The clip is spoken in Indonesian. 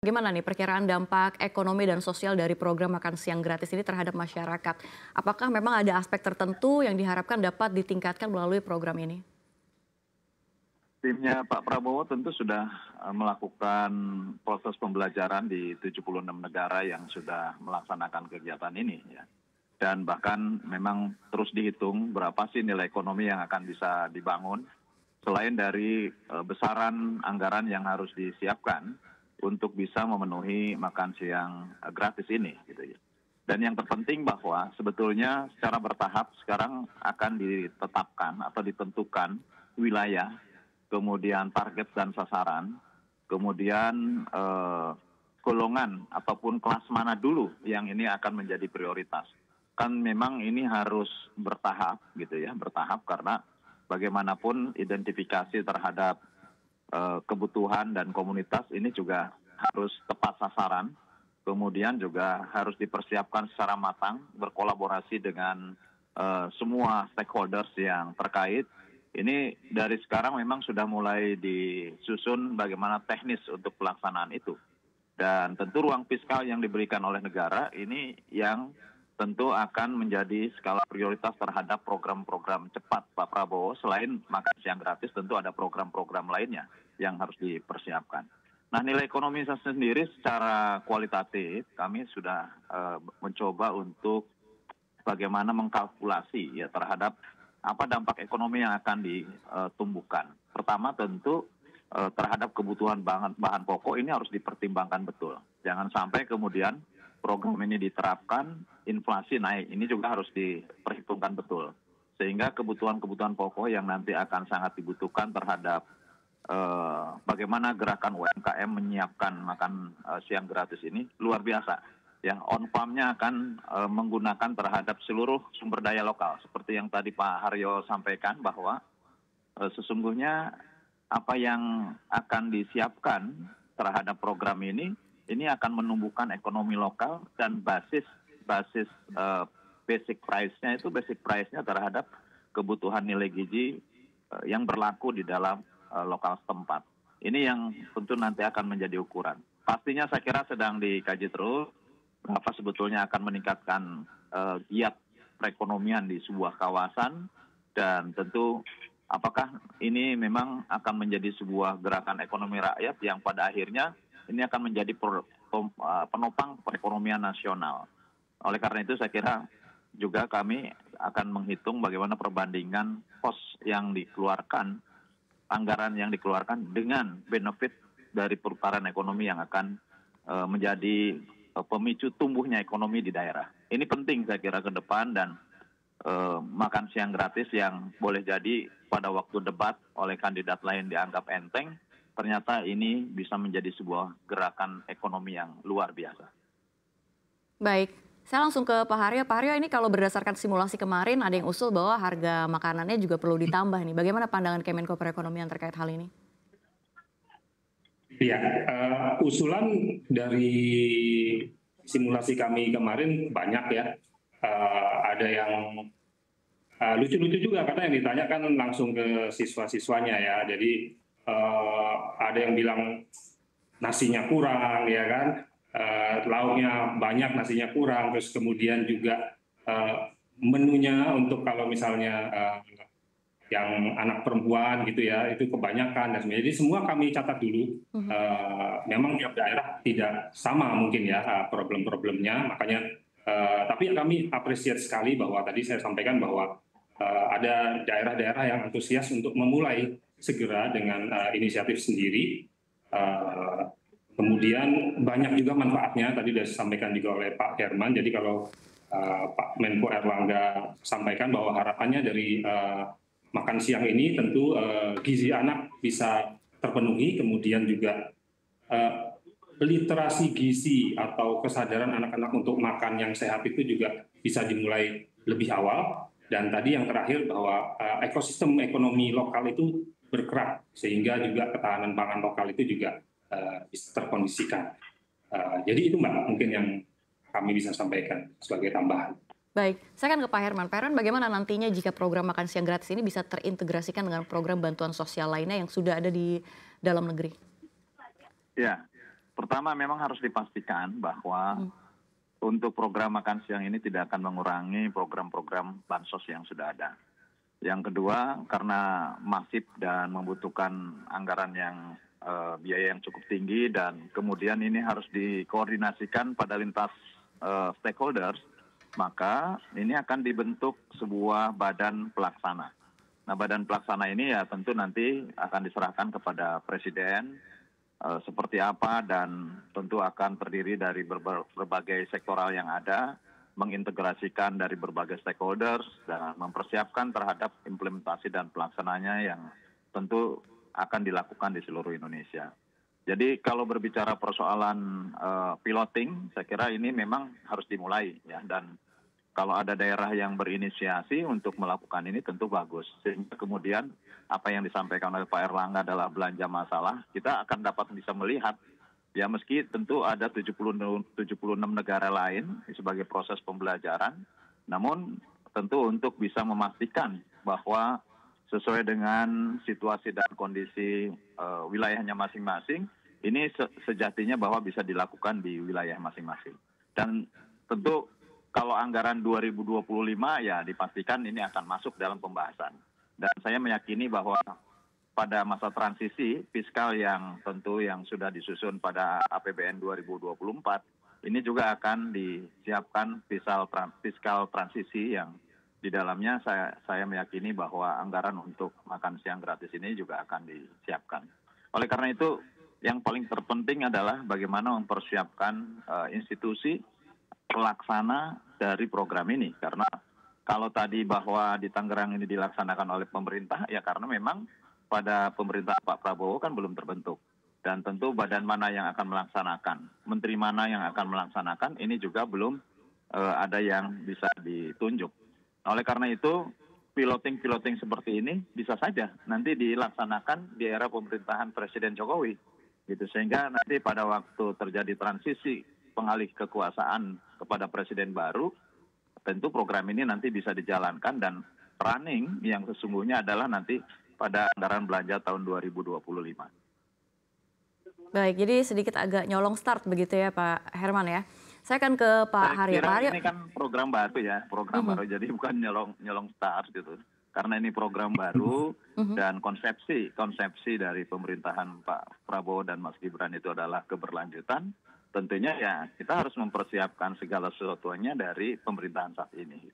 Bagaimana nih perkiraan dampak ekonomi dan sosial dari program makan siang gratis ini terhadap masyarakat? Apakah memang ada aspek tertentu yang diharapkan dapat ditingkatkan melalui program ini? Timnya Pak Prabowo tentu sudah melakukan proses pembelajaran di 76 negara yang sudah melaksanakan kegiatan ini ya. Dan bahkan memang terus dihitung berapa sih nilai ekonomi yang akan bisa dibangun selain dari besaran anggaran yang harus disiapkan untuk bisa memenuhi makan siang gratis ini gitu ya. Dan yang terpenting bahwa sebetulnya secara bertahap sekarang akan ditetapkan atau ditentukan wilayah, kemudian target dan sasaran, kemudian golongan ataupun kelas mana dulu yang ini akan menjadi prioritas. Kan memang ini harus bertahap gitu ya, bertahap karena bagaimanapun identifikasi terhadap kebutuhan dan komunitas ini juga harus tepat sasaran, kemudian juga harus dipersiapkan secara matang, berkolaborasi dengan semua stakeholders yang terkait. Ini dari sekarang memang sudah mulai disusun bagaimana teknis untuk pelaksanaan itu. Dan tentu ruang fiskal yang diberikan oleh negara ini yang tentu akan menjadi skala prioritas terhadap program-program cepat Pak Prabowo. Selain makan siang gratis tentu ada program-program lainnya yang harus dipersiapkan. Nah, nilai ekonomi sendiri secara kualitatif kami sudah mencoba untuk bagaimana mengkalkulasi ya terhadap apa dampak ekonomi yang akan ditumbuhkan. Pertama tentu terhadap kebutuhan bahan pokok ini harus dipertimbangkan betul. Jangan sampai kemudian program ini diterapkan, inflasi naik. Ini juga harus diperhitungkan betul. Sehingga kebutuhan-kebutuhan pokok yang nanti akan sangat dibutuhkan terhadap bagaimana gerakan UMKM menyiapkan makan siang gratis ini luar biasa. Ya, on farm-nya akan menggunakan terhadap seluruh sumber daya lokal. Seperti yang tadi Pak Haryo sampaikan bahwa sesungguhnya apa yang akan disiapkan terhadap program ini akan menumbuhkan ekonomi lokal dan basic basic price-nya terhadap kebutuhan nilai gizi yang berlaku di dalam lokal setempat. Ini yang tentu nanti akan menjadi ukuran. Pastinya saya kira sedang dikaji terus berapa sebetulnya akan meningkatkan giat perekonomian di sebuah kawasan dan tentu apakah ini memang akan menjadi sebuah gerakan ekonomi rakyat yang pada akhirnya ini akan menjadi penopang perekonomian nasional. Oleh karena itu saya kira juga kami akan menghitung bagaimana perbandingan kos yang dikeluarkan, anggaran yang dikeluarkan dengan benefit dari perputaran ekonomi yang akan menjadi pemicu tumbuhnya ekonomi di daerah. Ini penting saya kira ke depan dan makan siang gratis yang boleh jadi pada waktu debat oleh kandidat lain dianggap enteng, ternyata ini bisa menjadi sebuah gerakan ekonomi yang luar biasa. Baik, saya langsung ke Pak Haryo. Pak Haryo, ini kalau berdasarkan simulasi kemarin ada yang usul bahwa harga makanannya juga perlu ditambah nih. Bagaimana pandangan Kemenko Perekonomian terkait hal ini? Ya, usulan dari simulasi kami kemarin banyak ya. Ada yang lucu-lucu juga karena yang ditanyakan langsung ke siswa-siswanya ya. Jadi ada yang bilang nasinya kurang ya kan, lauknya banyak nasinya kurang, terus kemudian juga menunya untuk kalau misalnya yang anak perempuan gitu ya, itu kebanyakan dan sebagainya. Jadi semua kami catat dulu. Memang tiap daerah tidak sama mungkin ya problem-problemnya, makanya tapi kami apresiasi sekali bahwa tadi saya sampaikan bahwa ada daerah-daerah yang antusias untuk memulai segera dengan inisiatif sendiri. Kemudian banyak juga manfaatnya, tadi sudah disampaikan juga oleh Pak Herman. Jadi kalau Pak Menko Erlangga sampaikan bahwa harapannya dari makan siang ini tentu gizi anak bisa terpenuhi, kemudian juga literasi gizi atau kesadaran anak-anak untuk makan yang sehat itu juga bisa dimulai lebih awal. Dan tadi yang terakhir bahwa ekosistem ekonomi lokal itu bergerak sehingga juga ketahanan pangan lokal itu juga bisa terkondisikan. Jadi itu Mbak mungkin yang kami bisa sampaikan sebagai tambahan. Baik, saya akan ke Pak Herman. Pak Herman, bagaimana nantinya jika program makan siang gratis ini bisa terintegrasikan dengan program bantuan sosial lainnya yang sudah ada di dalam negeri? Ya, Pertama memang harus dipastikan bahwa untuk program makan siang ini tidak akan mengurangi program-program bansos yang sudah ada. Yang kedua, karena masif dan membutuhkan anggaran yang biaya yang cukup tinggi dan kemudian ini harus dikoordinasikan pada lintas stakeholders, maka ini akan dibentuk sebuah badan pelaksana. Nah, badan pelaksana ini ya tentu nanti akan diserahkan kepada Presiden seperti apa dan tentu akan terdiri dari berbagai sektoral yang ada, mengintegrasikan dari berbagai stakeholders dan mempersiapkan terhadap implementasi dan pelaksananya yang tentu akan dilakukan di seluruh Indonesia. Jadi kalau berbicara persoalan piloting, saya kira ini memang harus dimulai ya, dan kalau ada daerah yang berinisiasi untuk melakukan ini tentu bagus. Sehingga kemudian apa yang disampaikan oleh Pak Erlangga adalah belanja masalah, kita akan dapat bisa melihat ya meski tentu ada 76 negara lain sebagai proses pembelajaran, namun tentu untuk bisa memastikan bahwa sesuai dengan situasi dan kondisi wilayahnya masing-masing, ini sejatinya bahwa bisa dilakukan di wilayah masing-masing. Dan tentu kalau anggaran 2025 ya dipastikan ini akan masuk dalam pembahasan. Dan saya meyakini bahwa pada masa transisi fiskal yang tentu yang sudah disusun pada APBN 2024, ini juga akan disiapkan fiskal transisi yang di dalamnya saya meyakini bahwa anggaran untuk makan siang gratis ini juga akan disiapkan. Oleh karena itu, yang paling terpenting adalah bagaimana mempersiapkan institusi pelaksana dari program ini. Karena kalau tadi bahwa di Tangerang ini dilaksanakan oleh pemerintah, ya karena memang pada pemerintah Pak Prabowo kan belum terbentuk. Dan tentu badan mana yang akan melaksanakan, menteri mana yang akan melaksanakan, ini juga belum ada yang bisa ditunjuk. Oleh karena itu, piloting seperti ini bisa saja nanti dilaksanakan di era pemerintahan Presiden Jokowi. Gitu. Sehingga nanti pada waktu terjadi transisi pengalih kekuasaan kepada Presiden baru, tentu program ini nanti bisa dijalankan dan running yang sesungguhnya adalah nanti pada anggaran belanja tahun 2025. Baik, jadi sedikit agak nyolong start begitu ya Pak Herman ya. Saya akan ke Pak Haryo. Pak Haryo, ini kan program baru ya, baru, jadi bukan nyolong start gitu. Karena ini program baru dan konsepsi dari pemerintahan Pak Prabowo dan Mas Gibran itu adalah keberlanjutan. Tentunya ya kita harus mempersiapkan segala sesuatunya dari pemerintahan saat ini.